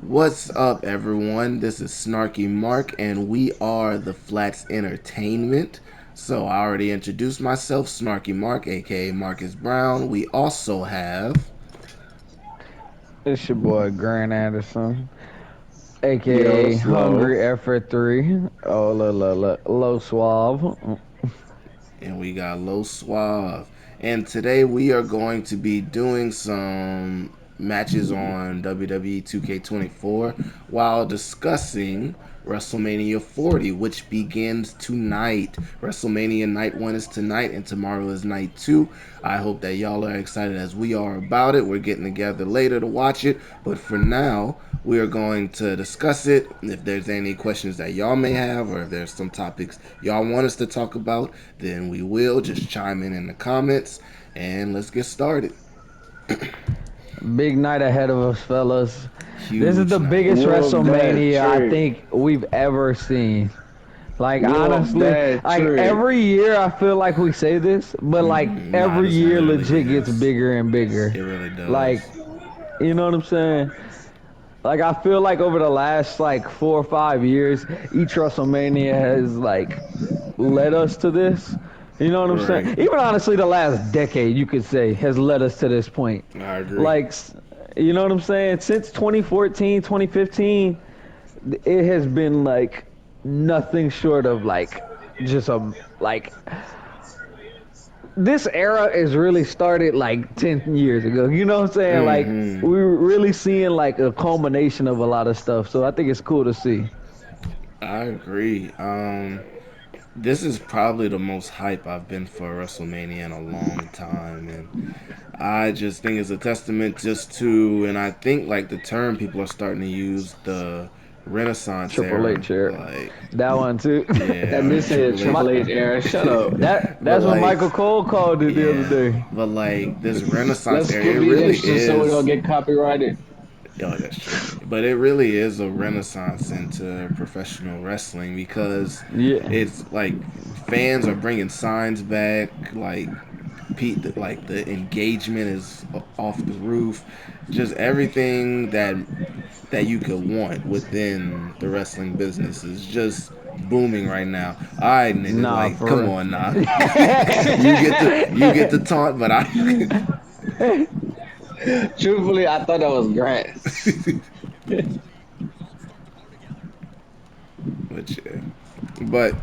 What's up, everyone? This is Snarky Mark, and we are the Flats Entertainment. So, I already introduced myself, Snarky Mark, aka Marcus Brown. We also have. It's your boy Grant Anderson, Yo, aka slow. Hungry Effort 3. Oh, low suave. And we got Low Suave. And today we are going to be doing some matches on WWE 2K24 while discussing WrestleMania 40, which begins tonight. WrestleMania Night 1 is tonight, and tomorrow is Night 2. I hope that y'all are excited as we are about it. We're getting together later to watch it, but for now, we are going to discuss it. If there's any questions that y'all may have, or if there's some topics y'all want us to talk about, then we will just chime in the comments and let's get started. Big night ahead of us, fellas. This is Huge the night. biggest Whoop that WrestleMania I trick. think we've ever seen. Like Whoop honestly, that like trick. every year I feel like we say this, but like Nah, every this year really legit gets is. bigger and It bigger. really does. Like, you know what I'm saying? Like I feel like over the last like 4 or 5 years, each WrestleMania has like led us to this. You know what I'm saying? Right. Even honestly, the last decade, you could say, has led us to this point. I agree. Like, you know what I'm saying? Since 2014, 2015, it has been like nothing short of like just a like this era is really started like 10 years ago. You know what I'm saying? Like Mm-hmm. we're really seeing like a culmination of a lot of stuff. So I think it's cool to see. I agree. This is probably the most hype I've been for WrestleMania in a long time, and I just think it's a testament just to, and I think like the term people are starting to use, the Renaissance Triple era, H era. like That one too. yeah, That or the this is Triple H. Triple My, H era. Shut up. But that's what like, Michael Cole called it the other yeah, day. but like this Renaissance Let's era, it skip these really entrances so we don't is. get copyrighted. Oh, that's true. But it really is a renaissance into professional wrestling because Yeah. it's like fans are bringing signs back. Like Pete, like the engagement is off the roof. Just everything that you could want within the wrestling business is just booming right now. All right, nigga, Nah, like come for on now. You get the real. taunt, but I. Truthfully, I thought that was Grant. but yeah, but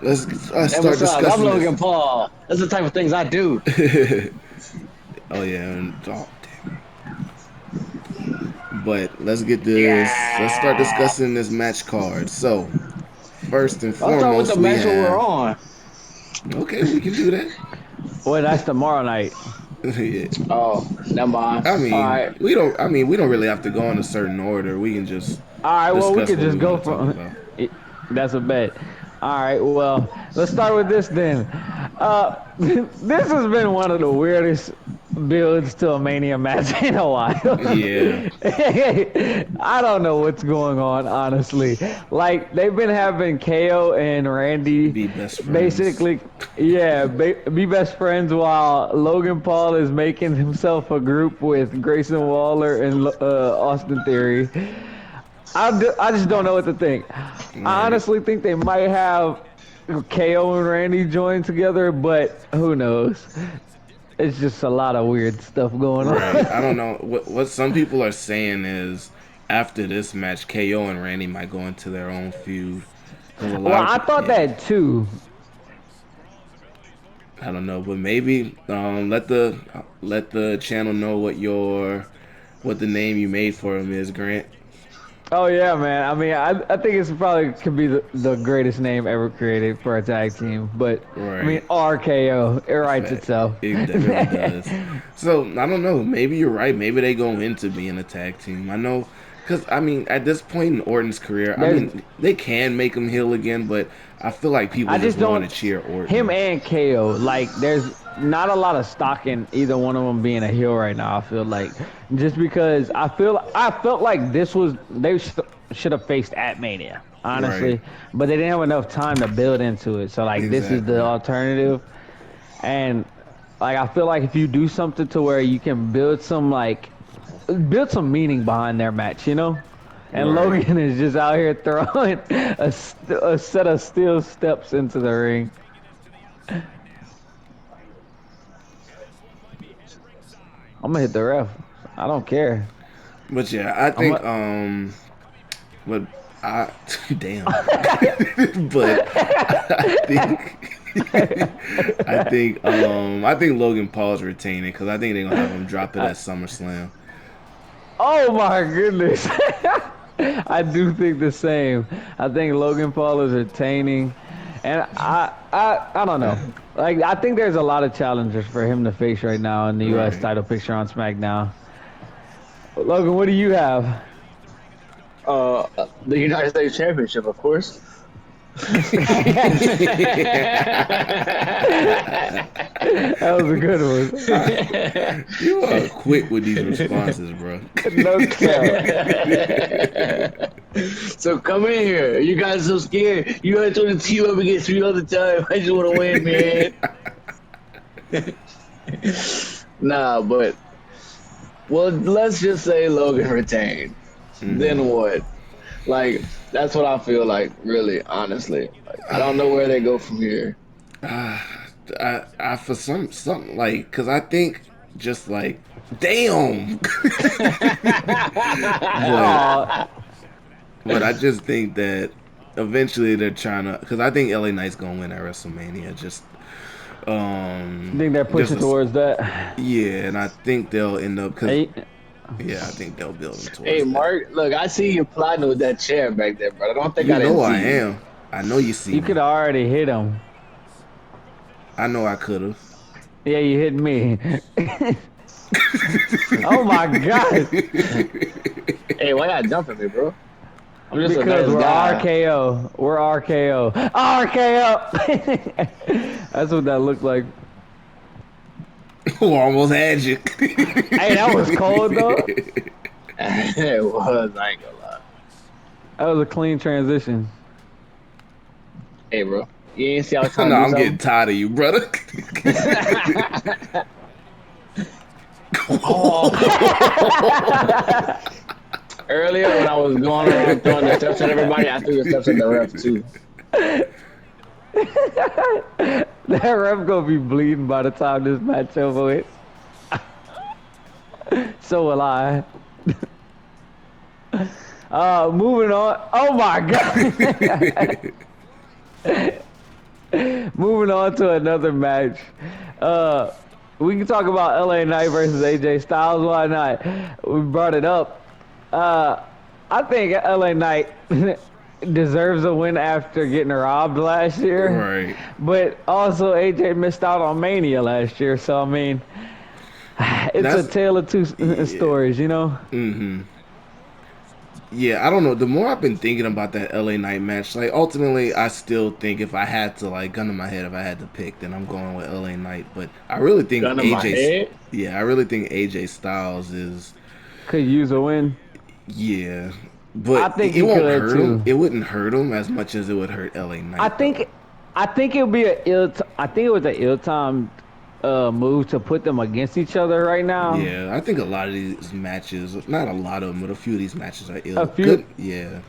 let's Hey, start what's up? I'm discussing this. Logan Paul. That's the type of things I do. Oh yeah, and, oh damn. But let's get this. Let's start Yeah. discussing this match card. So first and Let's start with the foremost, we match that we're have. on. Okay, we can do that. Well, that's tomorrow night. Yeah. Oh, never mind. I All mean, right. we don't. I mean, we don't really have to go in a certain order. We can just All right, well, we discuss could what we just want go to talk from. about. That's a bet. All right, well, let's start with this then. This has been one of the weirdest builds to a Mania match in a while. Yeah, I don't know what's going on, honestly. Like, they've been having KO and Randy be best friends. basically, yeah, be best friends while Logan Paul is making himself a group with Grayson Waller and Austin Theory. I just don't know what to think. I Right, honestly think they might have KO and Randy join together, but who knows? It's just a lot of weird stuff going right. I don't on. know what some people are saying is after this match, KO and Randy might go into their own feud because a Well, lot of I thought yeah. that too. I don't know, but maybe let the channel know what the name you made for him is, Grant. Oh yeah, man. I mean, I think it's probably could be the greatest name ever created for a tag team. But I mean, Right. RKO, it writes Fact. itself. It really does. So I don't know. Maybe you're right. Maybe they go into being a tag team. I know, because I mean, at this point in Orton's career, I There's mean, they can make him heel again, but I feel like people I just just want to don't. cheer Him Orton. and KO, like, there's not a lot of stock in either one of them being a heel right now. I feel like just because I felt like this was they should have faced at Mania, Right. honestly, but they didn't have enough time to build into it. So like this is the Exactly. alternative, and like I feel like if you do something to where you can build some like built some meaning behind their match, you know. And Right. Logan is just out here throwing a set of steel steps into the ring. I'm gonna hit the ref. I don't care. But yeah, I I'm think a, but I damn. But I think I think Logan Paul's retaining because I think they're gonna have him drop it I, at SummerSlam. oh my goodness. I do think the same. I think Logan Paul is retaining, and I don't know. Like I think there's a lot of challengers for him to face right now in the U.S. Right. title picture on SmackDown. Logan, what do you have? The United States Championship, of course. That was a good one. You are quick with these responses, bro. No cap. So come in here. You guys so scared. You guys want to team up against me all the time. I just want to win, man. Nah, but well, let's just say Logan retained. Then what? Like that's what I feel like. Really, honestly, like, I don't know where they go from here. I for something like because I think just like damn, but Oh, but I just think that eventually they're trying to because I think LA Knight's gonna win at WrestleMania. I think they're Just pushing towards that. yeah, and I think they'll end up because Hey, yeah, I think they'll build them Hey, towards that. Mark, look, I see you plotting with that chair back there, but I don't think You I didn't know I see you. am. I know you see you me. could already hit him. I know I could have. Yeah, you hit me. Oh my god. Hey, why not jump at me, bro? I'm just a Because nice we're guy. RKO. We're RKO. RKO. That's what that looked like. Who almost had you. Hey, that was cold though. It was, I ain't gonna lie. That was a clean transition. Hey, bro, you ain't see I was trying No, to do I'm getting something? tired of you, brother. Oh, earlier when I was going around throwing the steps at everybody, I threw the steps at the ref too. That ref gonna be bleeding by the time this match over with. So will I. Moving on. Oh my god. Moving on to another match. Uh, we can talk about LA Knight versus AJ Styles. Why not? We brought it up. Uh, I think LA Knight deserves a win after getting robbed last year, Right. but also AJ missed out on Mania last year. So I mean, it's a That's tale of two yeah. stories, you know. Yeah, I don't know. The more I've been thinking about that LA Knight match, like ultimately, I still think if I had to, like, gun to my head, if I had to pick, then I'm going with LA Knight. But I really think Gun to my head. yeah, I really think AJ Styles is, Could use a win. yeah, I but think it he won't could hurt him. too. It wouldn't hurt him as much as it would hurt LA I Knight, though. think I think it would be a ill. I think it was an ill-timed move to put them against each other right now. Yeah, I think a lot of these matches, not a lot of them, but a few of these matches are A ill. few Good, yeah,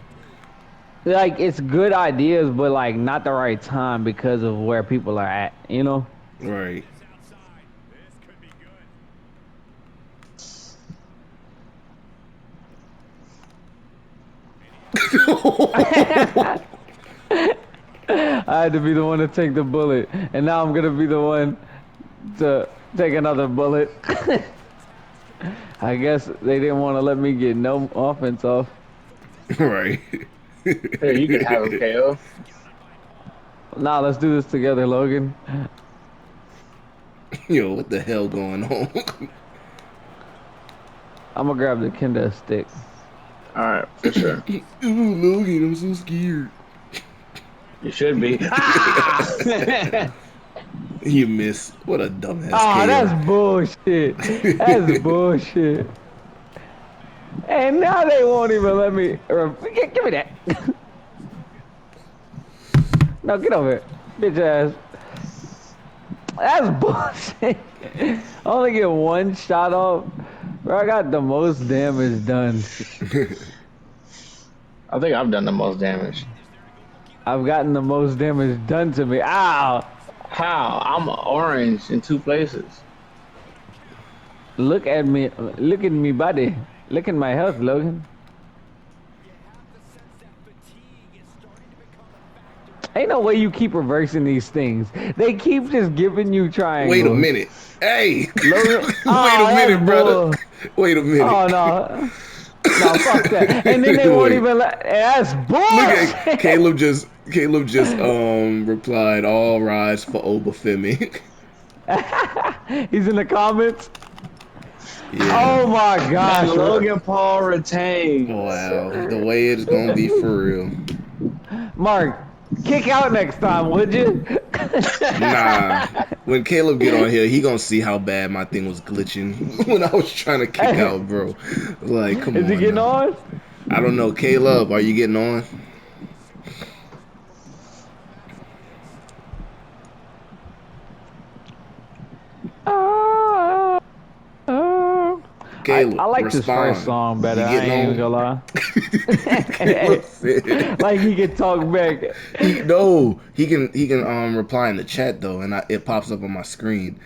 like it's good ideas, but like not the right time because of where people are at. You know. right. I had to be the one to take the bullet, and now I'm gonna be the one to take another bullet. I guess they didn't want to let me get no offense off. Right. Here, you can have him, KO. Nah, let's do this together, Logan. Yo, what the hell going on? I'm gonna grab the Kenda stick. All right, for sure. Ooh, Logan, I'm so scared. You should be. Ah! You miss. What a dumbass Oh, KO. that's bullshit. That's bullshit. And now they won't even let me. Give me that. No, get over it, bitch ass. That's bullshit. I only get one shot off. Bro, I got the most damage done. I think I've done the most damage. I've gotten the most damage done to me. Ow! How? I'm orange in 2 places. Look at me. Look at me, buddy. Look at my health, Logan. Ain't no way you keep reversing these things. They keep just giving you Wait a triangles. minute. Hey, Logan, wait a oh, that's minute, brother. bull. Wait a minute. Oh no, no, fuck that. And then they won't Wait. even let. That's Look at bullshit. Caleb just replied all rise for Obafemi. He's in the comments. Yeah. Oh my And gosh. Logan Paul retains. Wow. The way it's gonna be for real. Mark, kick out next time, would you? Nah. When Caleb get on here, he gonna see how bad my thing was glitching when I was trying to kick out, bro. Like, come Is he on getting now. on? I don't know. Caleb, are you getting on? Oh, oh. I Caleb, like this first respond. song You better. I getting ain't even on? gonna Caleb lie. said Like he can talk back. he can reply in the chat though, and it pops up on my screen.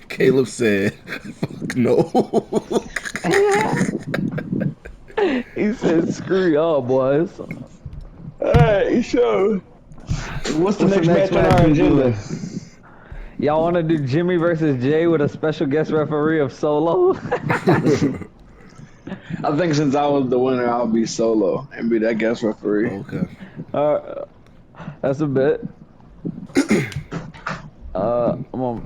Caleb said, "Fuck no." He said, "Screw y'all, boys." Alright, so what's the What's the next next match on match our we agenda? doing? Y'all want to do Jimmy versus Jay with a special guest referee of Solo? I think since I was the winner, I'll be solo and be that guest referee. Okay. uh, that's a bit. I'm Well,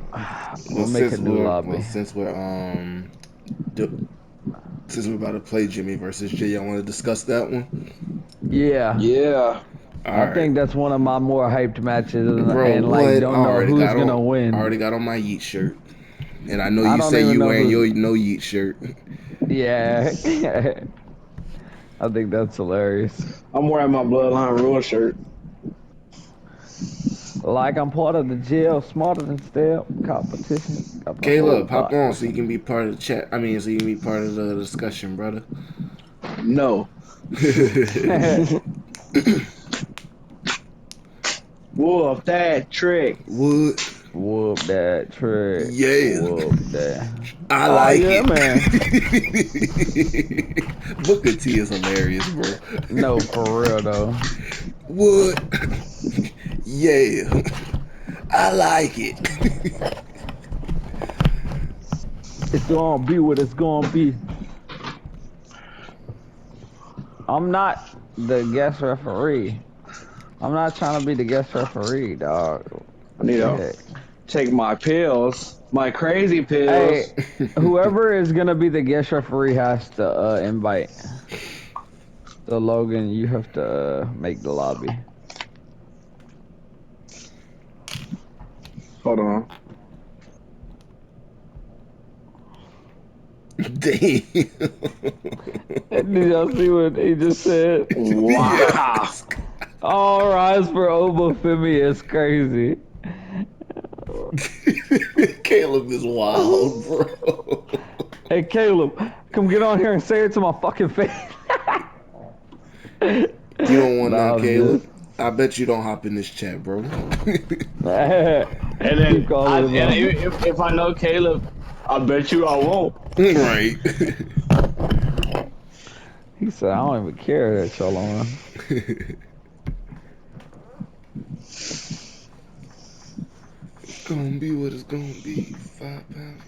gonna make a new lobby. do, since we're about to play Jimmy versus Jay, y'all want to discuss that one? Yeah, Yeah. All I right, think that's one of my more hyped matches, bro. and like What? I don't know already who's got gonna on. I win. already got on my Yeet shirt, and I know I you don't say even you know wearing who's. your no Yeet shirt. Yeah, I think that's hilarious. I'm wearing my Bloodline Rule shirt. Like I'm part of the jail, smarter than stale competition. Got the whole Caleb, hop lot. on so you can be part of the chat. I mean, so you can be part of the discussion, brother. No. Wolf that trick. Wood, Whoop that trick. yeah, Whoop that. I Oh like yeah, it. man. Booker T is hilarious, bro. No, for real though. Wood, yeah, I like it. It's gonna be what it's gonna be. I'm not the guest referee. I'm not trying to be the guest referee, dog. I need The to heck? take my pills, my crazy Hey, pills. whoever is gonna be the guest referee has to invite. So Logan, you have to make the lobby. Hold on. Damn. Did y'all see what he just said? Wow. Yes. All rise for Obafemi is crazy. Caleb is wild, bro. Hey Caleb, come get on here and say it to my fucking face. You don't want none, Nah, I'm just Caleb. I bet you don't hop in this chat, bro. And keep then calling him out. if I know Caleb, I bet you I won't. Right. He said, I don't even care that y'all on. Gonna be what it's gonna be. 5 pounds.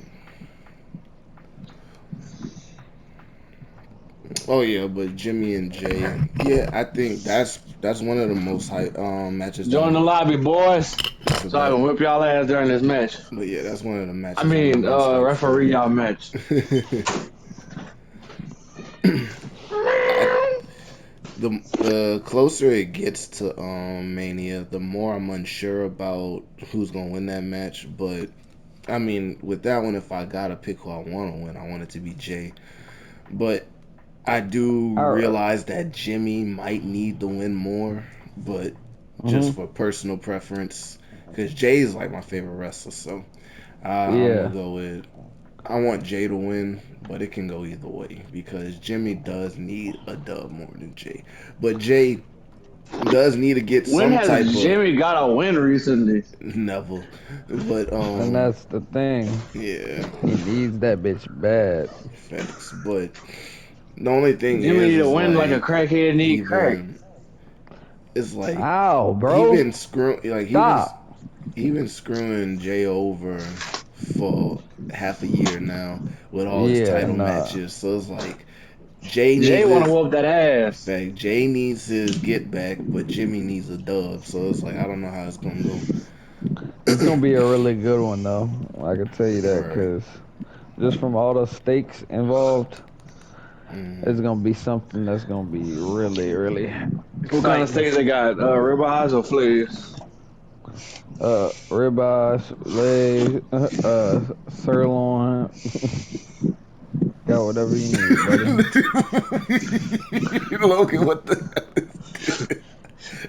Oh yeah, but Jimmy and Jay. Yeah, I think that's one of the most high matches that Join the I'm. lobby, boys, It's a so I can bet. whip y'all ass during this match. But yeah, that's one of the I matches I'm the mean, most hyped for. referee y'all match. I, the closer it gets to Mania, the more I'm unsure about who's gonna win that match. But I mean, with that one, if I gotta pick who I want to win, I want it to be Jay. But I do All right. realize that Jimmy might need the win more, but just Mm-hmm. for personal preference, because Jay is like my favorite wrestler, so I'm gonna Yeah. go with. I want Jay to win, but it can go either way because Jimmy does need a dub more than Jay. But Jay does need to get When some has type of Jimmy got a win recently? Neville. But And that's the thing. yeah, He needs that bitch bad. facts. But the only thing Jimmy need to is win like a like crackhead he need crack. been it's like Ow, he bro. been screwing like Stop. he been screwing Jay over for half a year now with all his Yeah, title nah. matches. So it's like Jay Jay needs want to his whoop that ass. fact. Jay needs his get back, but Jimmy needs a dub. So it's like I don't know how it's gonna go. It's gonna be a really good one though. I can tell you that Right. because just from all the stakes involved, Mm. it's gonna be something that's gonna be really, really What kind of exciting. steaks they got? Ribeyes or fillets? Ribeyes, legs, sirloin. Got whatever you need, buddy. Logan, what the hell is this?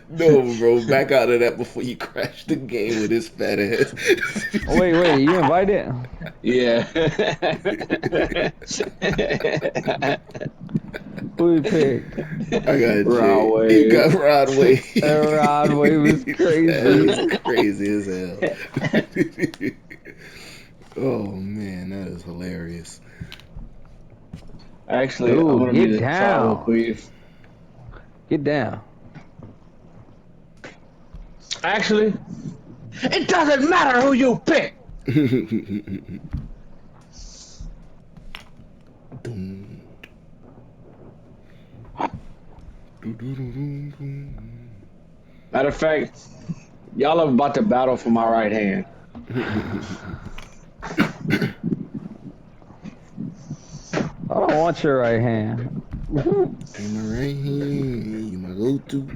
No, bro, back out of that before you crash the game with his fat ass. Wait, you invited? Yeah. Who you picked? I got Raw Jay. He wave. got Rod Wave. Rod Wave was That is crazy. crazy as hell. Oh man, that is hilarious. Actually, I'm Dude, gonna be get the tribal down. chief. Get down. Actually, it doesn't matter who you pick. Doom. Matter of fact, y'all are about to battle for my right hand. I don't want your right hand. In my right hand, you my go-to.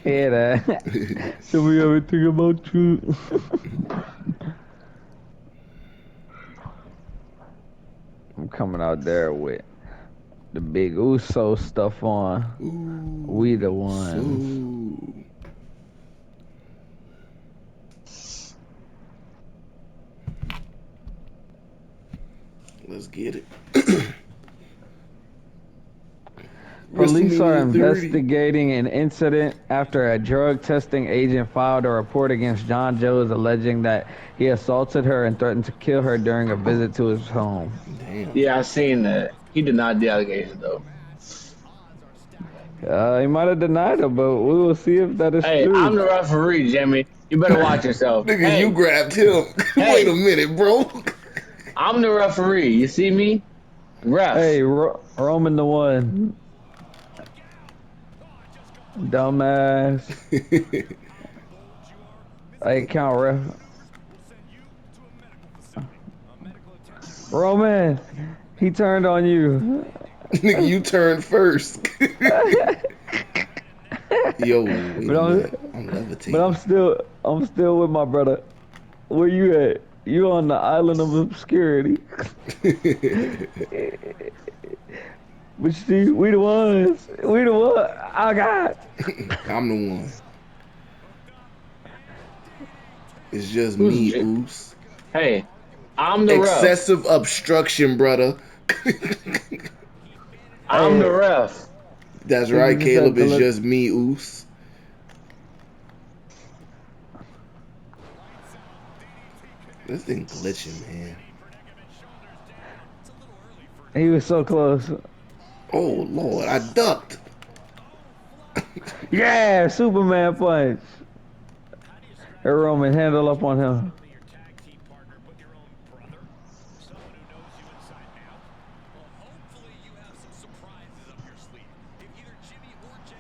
Hear that? Show me everything about you. I'm coming out there with the big Uso stuff on. We the Ooh, ones. so let's get it. Police are WrestleMania 30. investigating an incident after a drug testing agent filed a report against John Jones alleging that he assaulted her and threatened to kill her during a visit to his home. Damn. Yeah, I seen that. He denied the allegation though. He might have denied it, but we will see if that is Hey, I'm true. the referee, Jimmy. You better watch yourself. Nigga, you Hey, grabbed him. Wait a hey, minute, bro. I'm the referee. You see me? Hey, Ref. Roman the one. Dumbass. Hey, count ref. Roman, he turned on you. Nigga, you turned first. Yo, wait But a I'm, minute. I'm but levitating. I'm still with my brother. Where you at? You on the island of obscurity. But you see, we the ones. We the one. Oh God. I'm the one. It's just Who's me, J- Oos. Hey, I'm the ref. Excessive obstruction, brother. I'm the Hey, ref. That's nigga right, just had Caleb. to It's look. just me, Oos. This thing glitching, man. He was so close. Oh, Lord. I ducked. Yeah, Superman punch. Hey, Roman, handle up on him.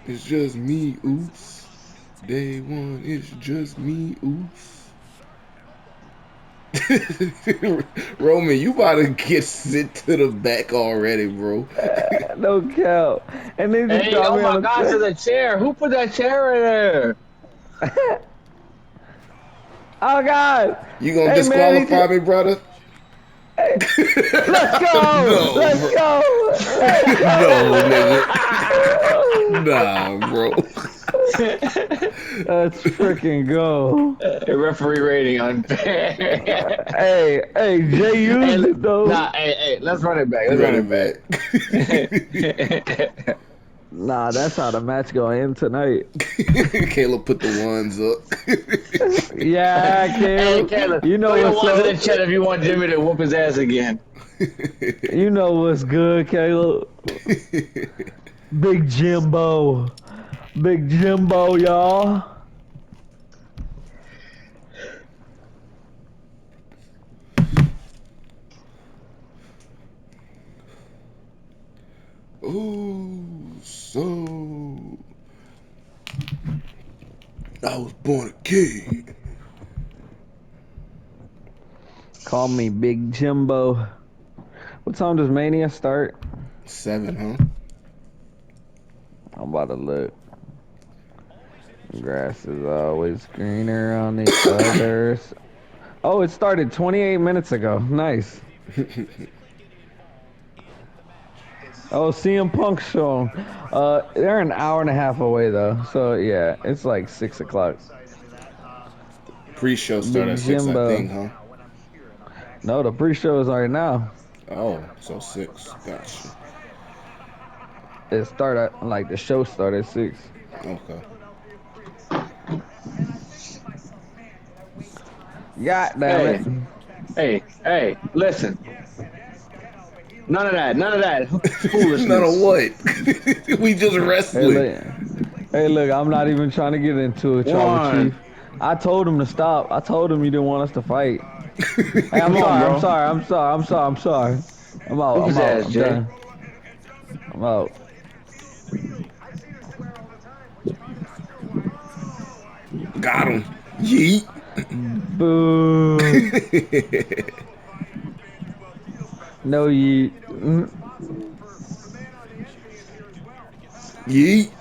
It's just me, Oos. Day one, it's just me, Oos. Roman, you about to get sent to the back already, bro. No count. And they just Hey, got oh me on my the gosh, there's face. a chair. Who put that chair in there? Oh God. You gonna Hey man, he disqualify just. me, brother? Hey, let's go. No, Let's bro. go. Let's No, nigga. go. Nah, bro. Let's freaking go. Referee rating unfair. Hey, Jay used Hey, it though. nah, hey, let's run it back. Let's run Run it it back. Nah, that's how the match gonna end tonight. back. Caleb put the ones Yeah, Hey, Caleb. Caleb, You throw know your what's ones in up. the chat if you want Jimmy to whoop his ass again. You know what's good, Caleb. Big Jimbo. Big Jimbo, y'all. Oh, so I was born a king. Call me Big Jimbo. What time does Mania start? 7, huh? I'm about to look. Grass is always greener on the others. Oh, it started 28 minutes ago. Nice. Oh, CM Punk show. They're an hour and a half away though. So yeah, it's like 6 o'clock. Pre-show start Big at 6, I Jimbo. think, huh? No, the pre-show is right now. Oh, so 6. Gotcha. It started like the show started at 6. Okay. God damn it. Hey, hey, listen. None of that. None of that None of foolishness. what? We just Hey wrestling. look, hey look, I'm not even trying to get into it, Tribal One. Chief. I told him to stop. I told him you didn't want us to fight. Hey, I'm Come on, sorry, I'm bro. sorry, I'm sorry, I'm sorry, I'm sorry. I'm out, Whoop I'm his out, ass, I'm Jay. done. I'm out. Got him. Yeet. Boo. No you Yeet.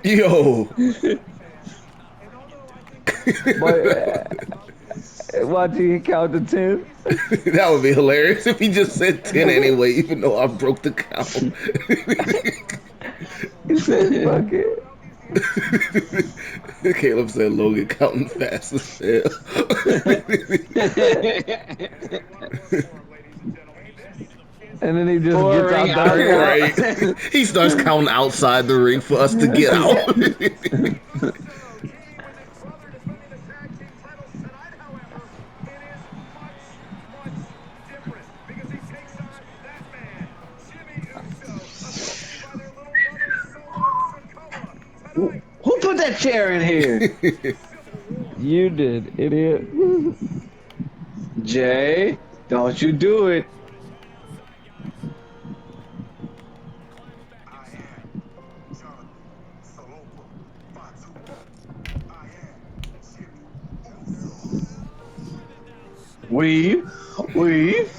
Yo. boy watch you count to 10. That would be hilarious if he just said 10 anyway, even though I broke the count. He said fuck it. Caleb said Logan counting fast as hell. And then he just Four gets ring out the out ring. count. Right. He starts counting outside the ring for us to get out. Who put that chair in here? You did, idiot. Jay, don't you do it. Weave. Weave.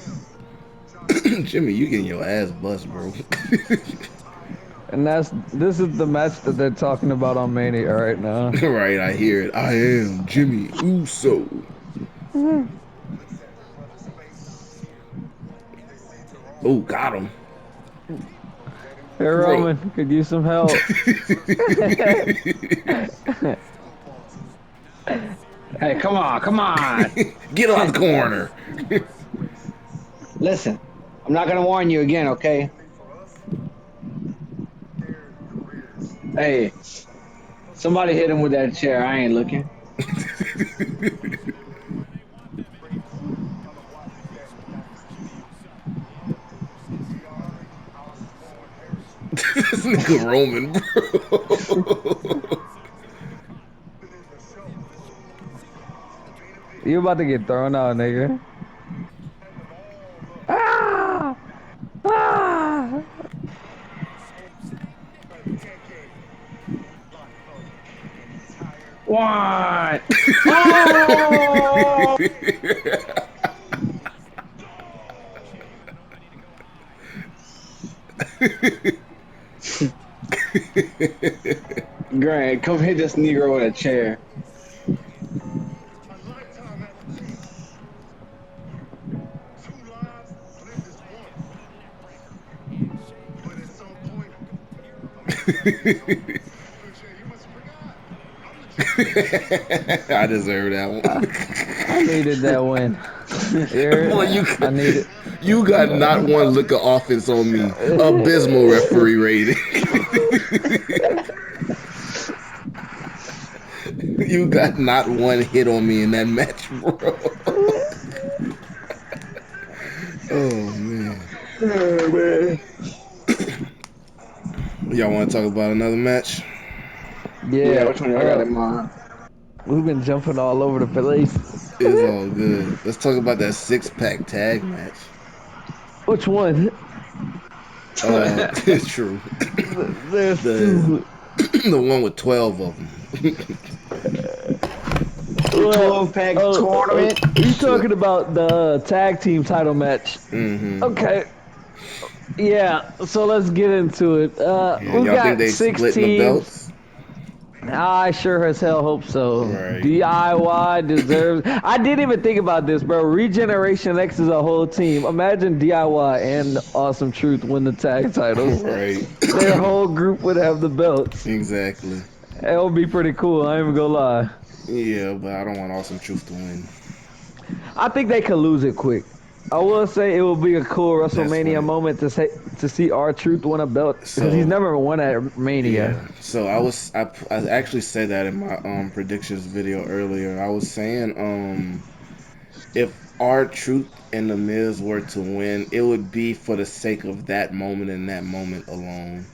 Jimmy, you getting your ass bust, bro. And this is the match that they're talking about on Mania right now. Right, I hear it. I am Jimmy Uso. Oh, got him. Hey Bro. Roman, could use some help. Hey, come on, come on. Get out the corner. Listen, I'm not gonna warn you again, okay? Hey, somebody hit him with that chair. I ain't looking. This nigga Roman, bro. You about to get thrown out, nigga. Ah! Ah! What? Oh! Grant, come hit this Negro with a chair. I deserve that I, I one. needed that win. Here, Boy, I needed. you got not one lick of offense on me. Abysmal referee rating. You got not one hit on me in that match, bro. Oh man. Oh, man. Y'all want to talk about another match? Yeah, Yeah, which one y'all got in mind? we've been jumping all over the place. It's all good. Let's talk about that 6 pack tag match. Which one? It's true. There's the two. the one with 12 of them. The Well, 12-pack tournament. you talking about the tag team title match? Mm-hmm. Okay. Yeah, so let's get into it. Yeah, We've y'all think got they six splitting the teams. belts? I sure as hell hope so. Right. DIY deserves. I didn't even think about this, bro. Regeneration X is a whole team. Imagine DIY and Awesome Truth win the tag titles. Right. Their whole group would have the belts. Exactly. It would be pretty cool. I ain't even gonna lie. Yeah, but I don't want Awesome Truth to win. I think they could lose it quick. I will say it will be a cool That's WrestleMania funny. moment to see our Truth win a belt because he's So never won at Mania. yeah, so I actually said that in my predictions video earlier. I was saying if our Truth and the Miz were to win, it would be for the sake of that moment and that moment alone.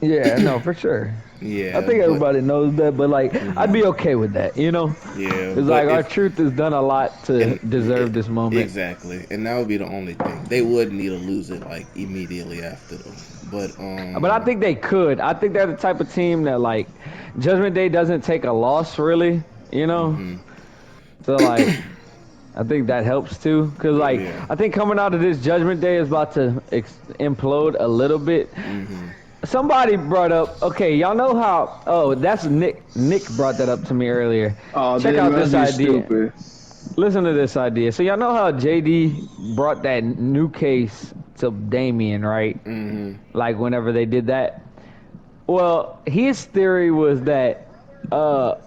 Yeah, no, for sure. I Yeah, think but everybody knows that, but like, I'd hmm be okay with that, you know? yeah, It's but like our if truth has done a lot to and deserve this moment. exactly, and that would be the only thing. They would need to lose it like immediately after though. But But I think they could. I think they're the type of team that like Judgment Day doesn't take a loss really, you know? hmm So like I think that helps too, cause like yeah. I think coming out of this Judgment Day is about to implode a little bit. hmm Somebody brought up, okay, y'all know how? Oh, that's Nick. Nick brought that up to me earlier. Oh, Check this out must this be idea. stupid. Listen to this idea. So y'all know how JD brought that new case to Damien, right? hmm Like whenever they did that. Well, his theory was that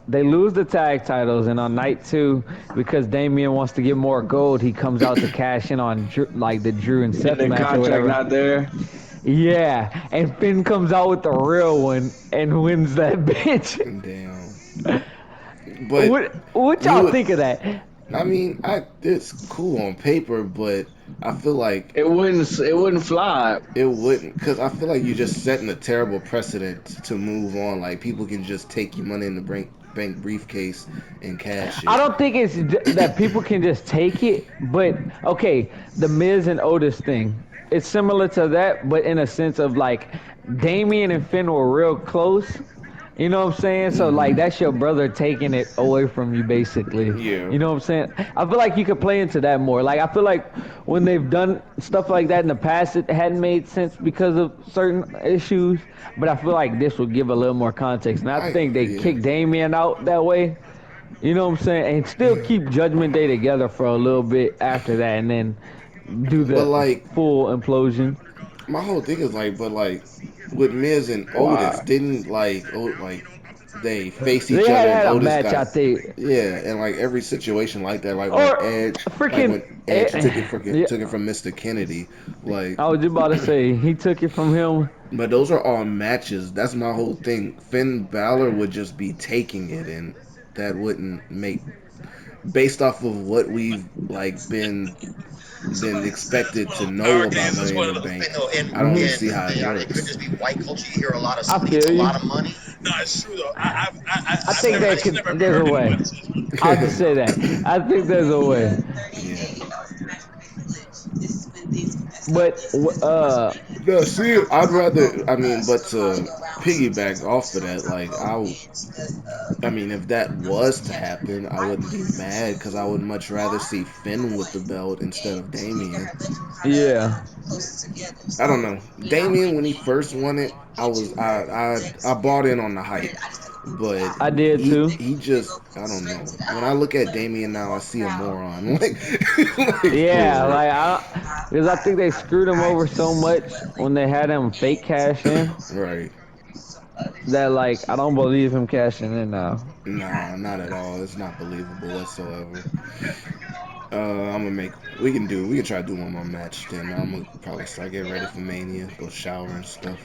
they lose the tag titles, and on night two, because Damien wants to get more gold, he comes out to cash in on like the Drew and And Seth the match or contract whatever. not there. Yeah, and Finn comes out with the real one and wins that bitch. Damn. But What you y'all would. think of that? I mean, I it's cool on paper, but I feel like It wouldn't. It wouldn't fly. it wouldn't, because I feel like you're just setting a terrible precedent to move on. Like people can just take your money in the bank briefcase and cash I it. don't think it's that people can just take it, but okay, the Miz and Otis thing. It's similar to that, but in a sense of like Damien and Finn were real close. You know what I'm saying? So like hmm that's your brother taking it away from you basically. Yeah. You know what I'm saying? I feel like you could play into that more. Like I feel like when they've done stuff like that in the past it hadn't made sense because of certain issues, but I feel like this would give a little more context. And I I think they yeah. kicked Damien out that way. You know what I'm saying? And still keep Judgment Day together for a little bit after that and then do But the like full implosion. my whole thing is like, but like with Miz and Otis, Why? didn't like they face They each other and had a Otis match, got I think. yeah, and like every situation like that, Or Like freaking. when Edge took it Yeah, from Mr. Kennedy, like I was just about to say, he took it from him. but those are all matches. That's my whole thing. Finn Balor would just be taking it, and that wouldn't make based off of what we've like been expected to know about Money in the Bank. I don't Hmm. see how it works. I feel you. I think they could. There's a way. I'll just say that. I think there's a way. Yeah. But No, see, I'd rather. I mean, but to piggyback off of that, I mean, if that was to happen, I wouldn't be mad because I would much rather see Finn with the belt instead of Damien. yeah, I don't know. Damien, when he first won it, I bought in on the hype, but I did too. he just I don't know. When I look at Damien now, I see a moron. Like for Yeah, real. like because I think they screwed him over so much when they had him fake cash in. Right. that like I don't believe him cashing in now. Nah, not at all. It's not believable whatsoever. I'm gonna make. We can try to do one more match. Then I'm gonna probably start getting ready for Mania. Go shower and stuff.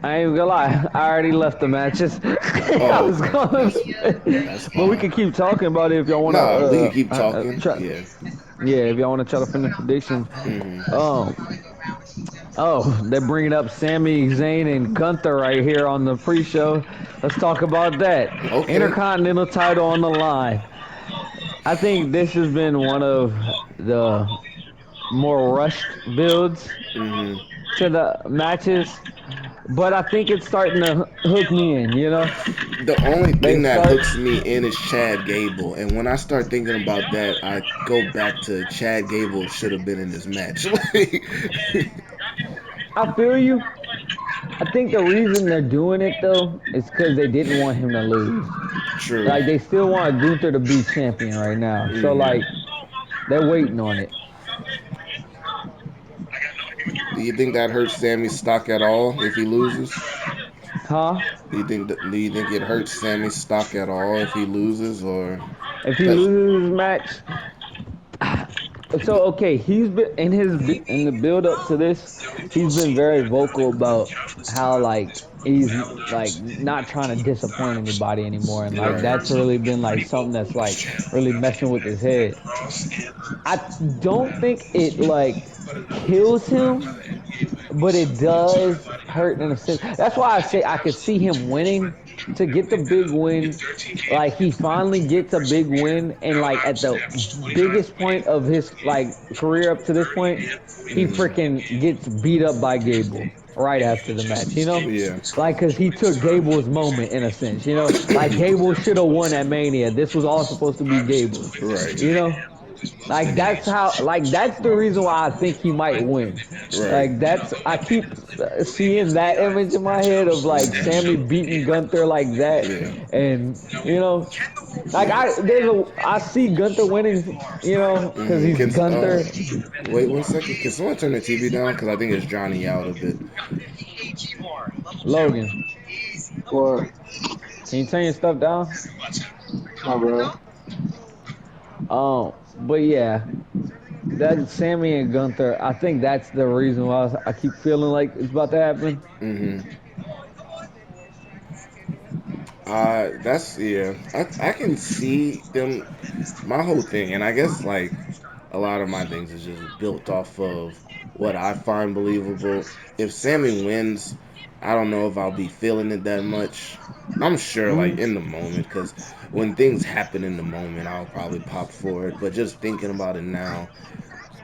I ain't gonna lie, I already left the matches. I Oh, was okay. going, That's but we fine. could keep talking about it if y'all wanna Nah, we can keep talking. try. Yeah. Yeah, if y'all wanna try to finish predictions. Mhm. Um, oh, they're bringing up Sami Zayn and Gunther right here on the pre-show. Let's talk about that. Okay. Intercontinental title on the line. I think this has been one of the more rushed builds Mhm. to the matches, but I think it's starting to hook me in. You know, The only they thing that start. hooks me in is Chad Gable, and when I start thinking about that, I go back to Chad Gable should have been in this match. Like, I feel you. I think the reason they're doing it though is because they didn't want him to lose. true. Like they still want Gunther to be champion right now, so Mhm. like they're waiting on it, Do you think that hurts Sammy's stock at all if he loses? huh? Do you think it hurts Sammy's stock at all if he loses, or If he because loses his match, so okay, he's been in the build up to this, he's been very vocal about how like he's like not trying to disappoint anybody anymore, and like right? that's really been like something that's like really messing with his head. I don't think it like kills him, but it does hurt in a sense. That's why I say I could see him winning to get the big win. Like he finally gets a big win, and like at the biggest point of his like career up to this point, he Hmm. freaking gets beat up by Gable right after the match. You know, Yeah. like because he took Gable's moment in a sense. You know, like Gable should have won at Mania. This was all supposed to be Gable's. Right. You know, like that's how like that's the reason why I think he might win. Right. Like that's I keep seeing that image in my head of like Sammy Hmm. beating Gunther like that, Yeah. and you know, like Yeah. I see Gunther winning, you know, because Hmm. he's Gunther. Wait 1 second. Can someone turn the TV down? Because I think it's drowning out a bit. Logan, What? can you turn your stuff down? My bro. But yeah, that Sammy and Gunther, I think that's the reason why I keep feeling like it's about to happen. Hmm. That's yeah. I can see them. My whole thing, and I guess like a lot of my things is just built off of what I find believable. If Sammy wins, I don't know if I'll be feeling it that much. I'm sure, like Hmm. in the moment, because when things happen in the moment, I'll probably pop for it. But just thinking about it now,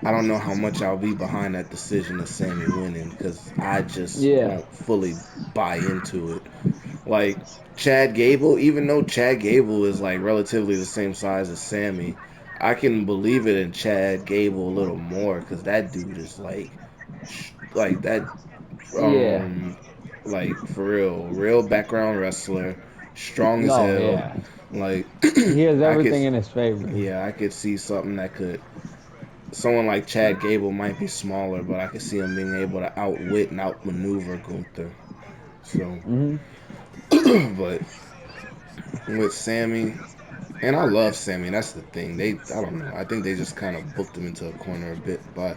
I don't know how much I'll be behind that decision of Sammy winning, because I just Yeah. won't fully buy into it. Like Chad Gable, even though Chad Gable is like relatively the same size as Sammy, I can believe it in Chad Gable a little more because that dude is like that, Yeah. um, like for real background wrestler, strong as No, hell. yeah. Like He has I could, everything in his favor. yeah, I could see something that could. Someone like Chad Gable might be smaller, but I could see him being able to outwit and outmaneuver Gunther. So, Hmm. but with Sammy, and I love Sammy. That's the thing. I don't know. I think they just kind of booked him into a corner a bit. But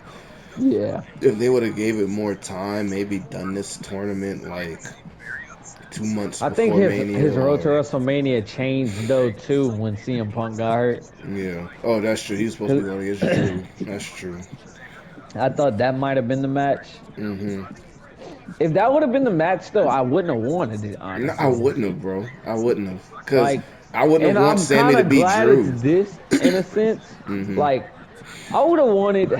Yeah. if they would have gave it more time, maybe done this tournament like 2 months I think before his Mania, road to or WrestleMania changed though too when CM Punk got hurt. yeah. Oh, that's true. He's supposed to be Cause going against Drew. That's true. I thought that might have been the match. Hmm. If that would have been the match though, I wouldn't have wanted it No, I honestly. wouldn't have, bro. I wouldn't have, cause Like, I wouldn't and have want I'm Sammy kind to of beat glad it's Drew. this in a sense. Hmm. Like, I would have wanted.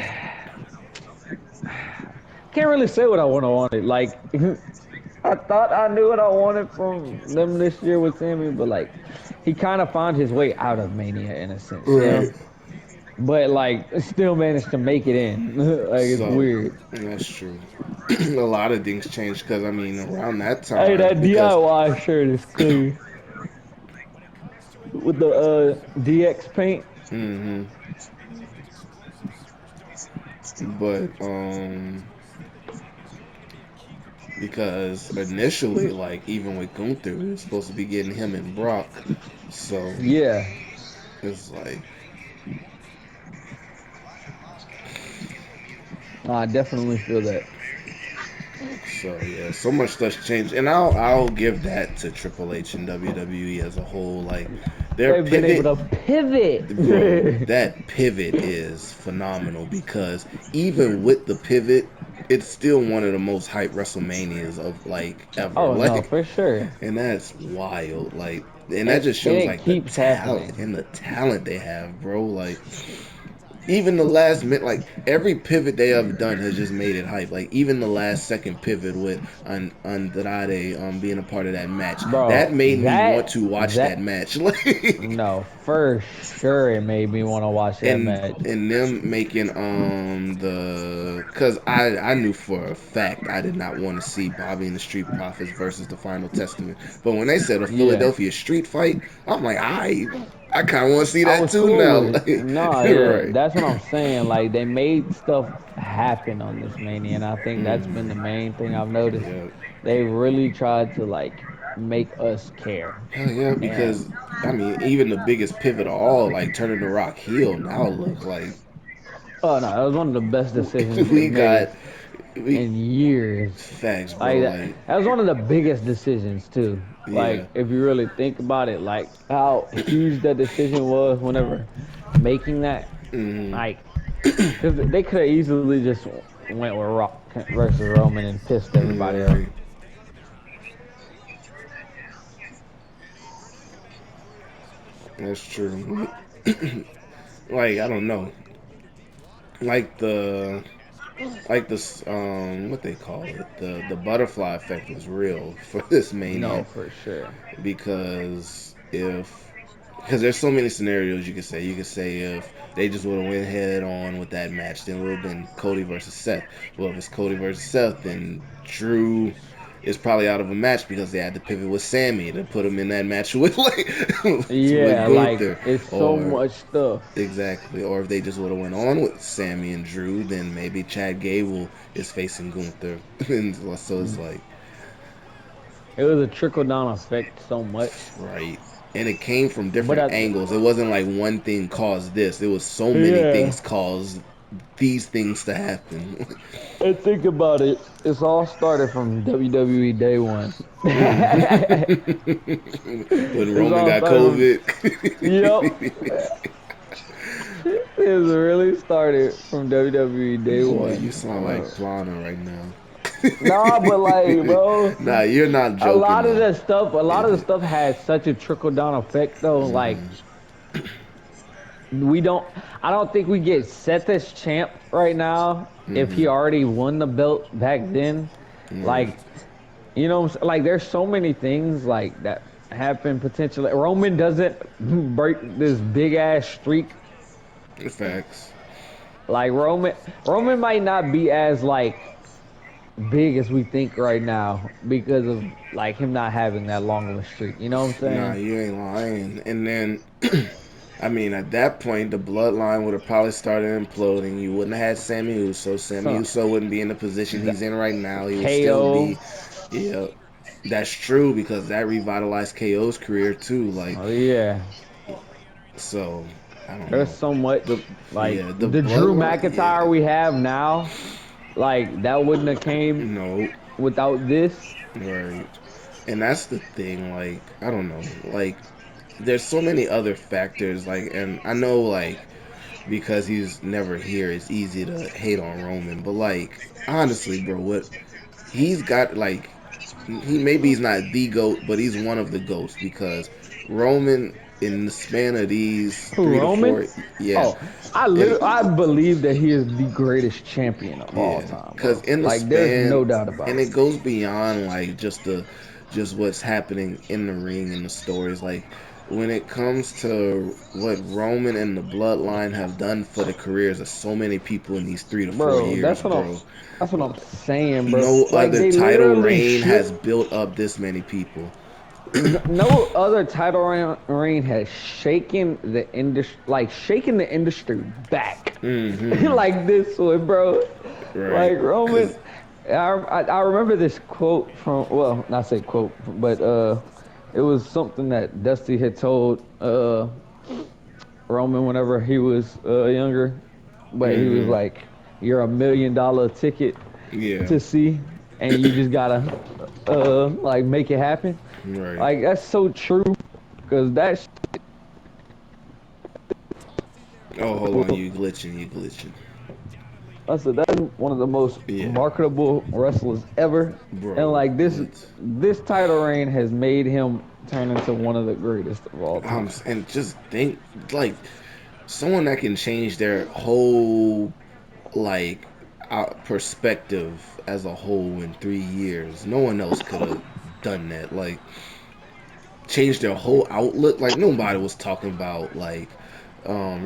Can't really say what I would have wanted. Like, I thought I knew what I wanted from them this year with Sammy, but like, he kind of found his way out of Mania in a sense, you know. Right. But like, still managed to make it in. Like, it's So weird. that's true. A lot of things changed because I mean around that Hey, time that because DIY shirt is clean with the DX paint. hmm. But because initially, like even with Gunther, we were supposed to be getting him and Brock. So Yeah, it's like, I definitely feel that. so yeah, so much stuff's changed, and I'll give that to Triple H and WWE as a whole. Like their They've been able pivot, to pivot. bro, that pivot is phenomenal because even with the pivot, it's still one of the most hyped WrestleManias of like ever. Oh no, Like, for sure. and that's wild. Like, and that And just and shows it like the keeps talent happening. and the talent they have, bro. Like, even the last minute, like every pivot they have done has just made it hype. Like even the last second pivot with Andrade being a part of that match, that Bro, made me want that to watch that that match. Like, no, for sure it made me want to watch that match. and them making the because I knew for a fact I did not want to see Bobby and the Street Profits versus the Final Testament, but when they said a Yeah. Philadelphia street fight, I'm like I kind of want to see I that was too cool now. with Like, no, yeah, right. that's what I'm saying. Like they made stuff happen on this mania, and I think that's been the main thing I've noticed. Yeah. They really tried to like make us care. Hell yeah, And because I mean, even the biggest pivot of all, like turning the Rock heel, now look like oh no, that was one of the best decisions they've we made got we in years. facts, bro. Like Like, that was one of the biggest decisions too. yeah, Like if you really think about it, like how huge that decision was whenever making that. hmm Like, because they could have easily just went with Rock versus Roman and pissed everybody off. right. That's true. Like I don't know, like the what they call it, the butterfly effect was real for this No, mania for sure. because if because there's so many scenarios you could say. You could say if they just would have went head on with that match, then it would have been Cody versus Seth. Well, if it's Cody versus Seth, then Drew is probably out of a match because they had to pivot with Sammy to put him in that match with like with Yeah, like Gunther, it's so or much stuff. exactly, or if they just would have went on with Sammy and Drew, then maybe Chad Gable is facing Gunther, and so it's like It was a trickle down effect so much. right. And it came from But different angles. It wasn't like one thing caused this. It was so many yeah, things caused these things to happen. and think about it. It's all started from WWE Day One. When It's Roman all got started from. COVID. Yep. It really started from WWE Day Boy, you One. sound like Plana right now. Nah, but like, bro, Nah, you're not a joking lot of though. that stuff, a lot of the It, stuff had such a trickle down effect though. Like, mm-hmm. we don't, I don't think we get Seth as champ right now if he Mm-hmm. already won the belt back then. Right. Like, you know, like there's so many things like that happen potentially. Roman doesn't break this big ass streak. Facts. Like Roman might not be as like big as we think right now because of like him not having that long of a streak. You know what I'm Nah, saying? you ain't lying. And then, I mean, at that point, the bloodline would have probably started imploding. You wouldn't have had Sammy Uso. Sammy So Uso wouldn't be in the position he's in right now. He would still KO. be, yeah, that's true because that revitalized KO's career too. Like, Oh yeah. so I don't There's know. so much The like yeah, the the Drew bloodline, McIntyre yeah, we have now, like that wouldn't have came no, without this. right. And that's the thing. Like, I don't know. Like, there's so many other factors. Like, and I know like because he's never here, it's easy to hate on Roman. But like, honestly, bro, what he's got, like, he maybe he's not the goat, but he's one of the goats because Roman in the span of these Who, 3 to 4, Roman? yeah, Oh, and I believe that he is the greatest champion of all yeah, time, because bro. in the Like there's span, no doubt about and it. it goes beyond like just what's happening in the ring and the stories. Like when it comes to what Roman and the Bloodline have done for the careers of so many people in these 3 to 4 Bro, years, bro. that's what I'm saying, bro. No Like other they title literally reign shook has built up this many people. no other title reign has shaken the industry, like shaken the industry back, Hmm. like this one, bro. Right, Like because Roman. I remember this quote from, well, not say quote, but it was something that Dusty had told Roman whenever he was younger, but he was Mm-hmm. like, "You're $1 million ticket Yeah. to see, and you just gotta like make it happen." Right. Like that's so true, because that's Oh, hold on. You glitching. You glitching. I said that's one of the most Yeah. marketable wrestlers ever, and Bro, like what? this title reign has made him turn into one of the greatest of all time. And just think, like, someone that can change their whole, like, perspective as a whole in 3 years. No one else could have done that. Like, changed their whole outlook. Like, nobody was talking about, like,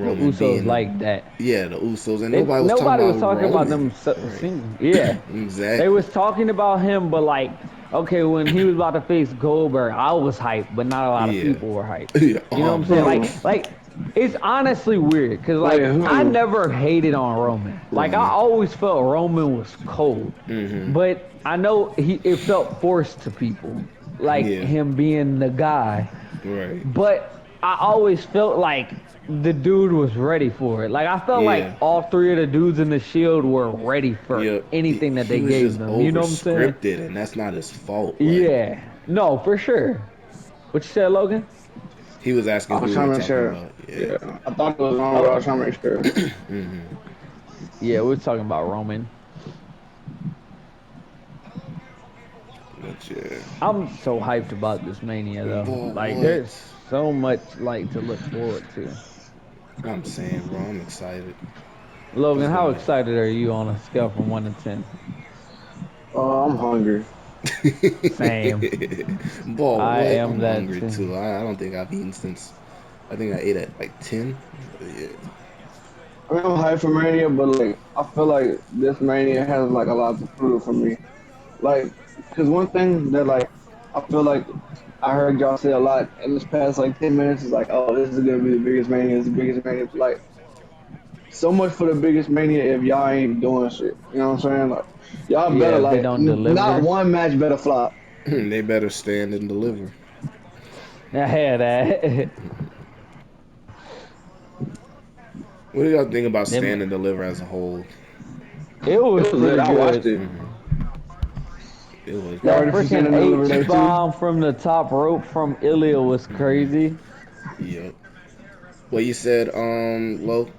The Roman Usos being like that. yeah, the Usos, and nobody was talking Nobody about was talking about Roman. them Right. singing. Yeah, they Exactly. was talking about him, but like, okay, when he was about to face Goldberg, I was hyped, but not a lot of Yeah. people were hyped. Yeah. You know what I'm saying? Like it's honestly weird because Wait, like I who? never hated on Roman. Like I Roman. always felt Roman was cold, Mm-hmm. but I know it felt forced to people, like Yeah. him being the guy. Right. But I always felt like the dude was ready for it. Like I felt like Yeah. all three of the dudes in the Shield were ready for Yeah. anything that He they was gave just them. You over know what I'm saying? scripted, and that's not his fault. Like, Yeah. No, for sure. What you said, Logan? he was asking I was who we trying were to make talking sure. about. Yeah. Yeah, I thought it was wrong, but I was Oh, trying to make sure. Mm-hmm. yeah, we're talking about Roman. But yeah. I'm so hyped about this Mania though. Boy, Like there's what? so much like to look forward to. I'm saying, bro, I'm excited. It's Logan, how gonna excited are you on a scale from 1 to 10? Oh, I'm hungry. Same. Boy, I what? am I'm that hungry too. too. I don't think I've eaten since I think I ate at like 10. Yeah. I mean, I'm hyped for Mania, but like, I feel like this Mania has like a lot to prove for me. Like, cause one thing that like I feel like I heard y'all say a lot in this past like 10 minutes is like, oh, this is gonna be the biggest Mania, it's the biggest Mania. Like, so much for the biggest Mania if y'all ain't doing shit. You know what I'm saying? Like, y'all better Yeah, if it like don't not deliver. one match better flop. They better stand and deliver. I had that. What do y'all think about Them, stand and deliver as a whole? it It was was lit. pretty I watched good. it. Hmm. It was Y'all That ready good. for Stand freaking and Deliver Day H too? bomb from the top rope from Ilya was Hmm. crazy. Yep. What you said, Low?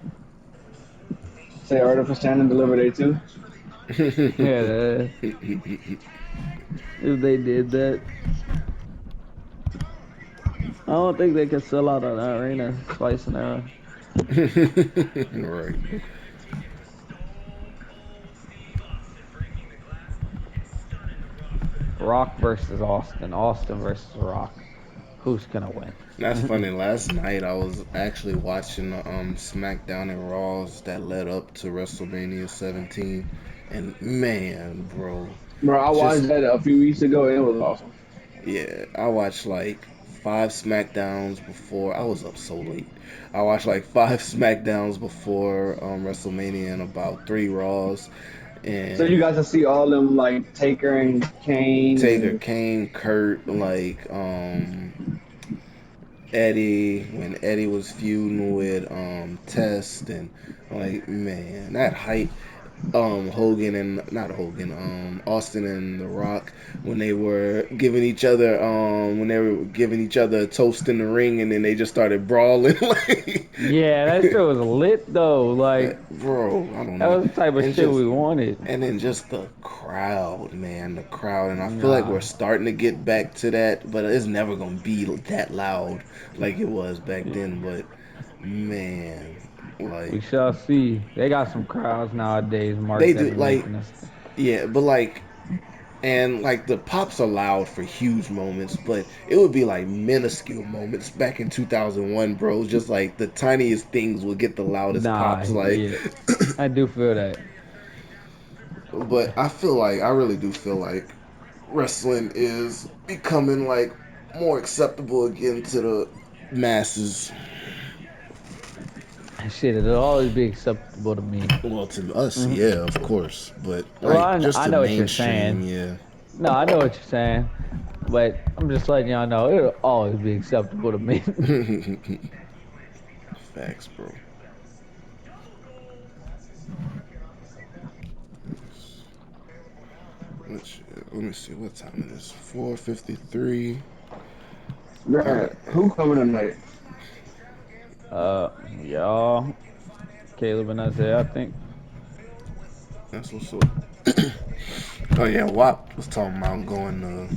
Say, ready for Stand and Deliver Day too? Yeah, if they did that, I don't think they could sell out an arena twice an hour. Right. Rock versus Austin. Austin versus Rock. Who's gonna win? That's funny. Last night I was actually watching SmackDown and Raws that led up to WrestleMania 17, and man, bro, Bro, I watched just that a few weeks ago and it was awesome. yeah, I watched like five SmackDowns before. I was up so late. I watched like five SmackDowns before WrestleMania and about three Raws, So you and got to see all them like Taker and Kane Taker, and Kane, Kurt, like Eddie when Eddie was feuding with Test, and like man, that hype, Hogan and not Hogan, Austin and The Rock when they were giving each other a toast in the ring, and then they just started brawling like Yeah, that shit was lit though. Like bro, I don't that know. was the type of And shit just we wanted. and then just the crowd, man, the crowd. And I feel like we're Nah, starting to get back to that, but it's never gonna be that loud like it was back then. But man, we like shall see. They got some crowds nowadays, Mark, they that do be like making us. yeah, but like and like the pops are loud for huge moments, but it would be like minuscule moments back in 2001, bro. Just like the tiniest things would get the loudest Nah, pops. Like yeah, I do feel that. but I feel like I really do feel like wrestling is becoming like more acceptable again to the masses. Shit, it'll always be acceptable to me. Well, to us, Mhm. yeah, of course, but Well, like just I to know what you're mainstream, saying. yeah. No, I know what you're saying, but I'm just letting y'all know it'll always be acceptable to me. Facts, bro. Which, let me see what time it is. 4:53. All Grant, right, who coming tonight? Y'all, Caleb and Isaiah, I think. that's what's up. Oh yeah, WAP was talking about going to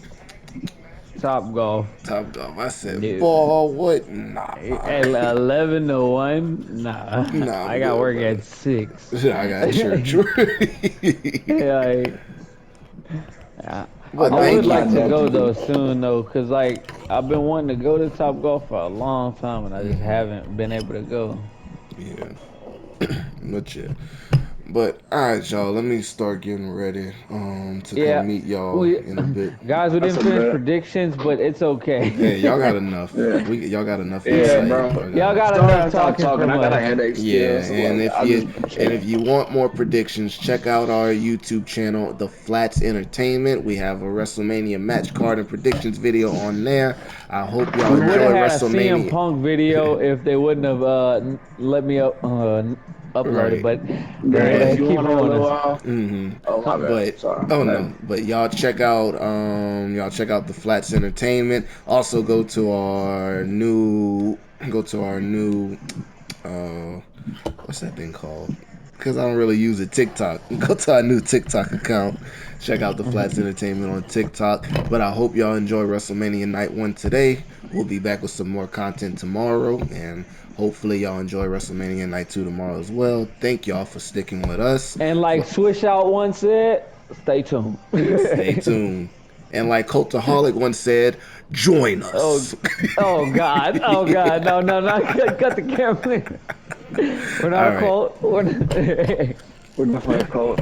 Top golf. Top Golf. I said, No. boy, what? Nah, At 11 to 1? Nah. nah, I I'm got good, work brother. at 6. I got church. Like, I, But I No, would thank it's like not to you. go definitely. though soon though, cause like I've been wanting to go to Top Golf for a long time and I just Hmm. haven't been able to go. Yeah, but yeah. But all right, y'all. Let me start getting ready. To go Yeah, meet y'all we in a bit. guys, we That's didn't a finish bet. predictions, but it's Yeah, y'all got okay. enough. Yeah. Y'all got enough Yeah, Yeah, insight. bro. Y'all got y'all enough. got Don't enough have to stop talking talking. from I got a us. headache still, Yeah, so and like if I you just I'm and if chilling. you want more predictions, check out our YouTube channel, The Flats Entertainment. We have a WrestleMania match card and predictions video on there. I hope y'all We would have enjoy had a CM WrestleMania. Punk video if they wouldn't have let me upload it, Right, but Grant, but they you keep want a on little us. while? Oh my bad. but Sorry. oh Go ahead. no, but y'all check out The Flats Entertainment. Also go to our new uh what's that thing called? Because I don't really use it. TikTok. Go to our new TikTok account. Check out the Flats Entertainment on TikTok. But I hope y'all enjoy WrestleMania Night 1 today. We'll be back with some more content tomorrow. And hopefully y'all enjoy WrestleMania Night 2 tomorrow as well. Thank y'all for sticking with us. And like Swish Out once said, stay tuned. Stay tuned. And like Cultaholic once said, join Oh, us. oh God, oh God, no, no, no, cut the camera. We're not All a right. cult. We're not. We're definitely a cult.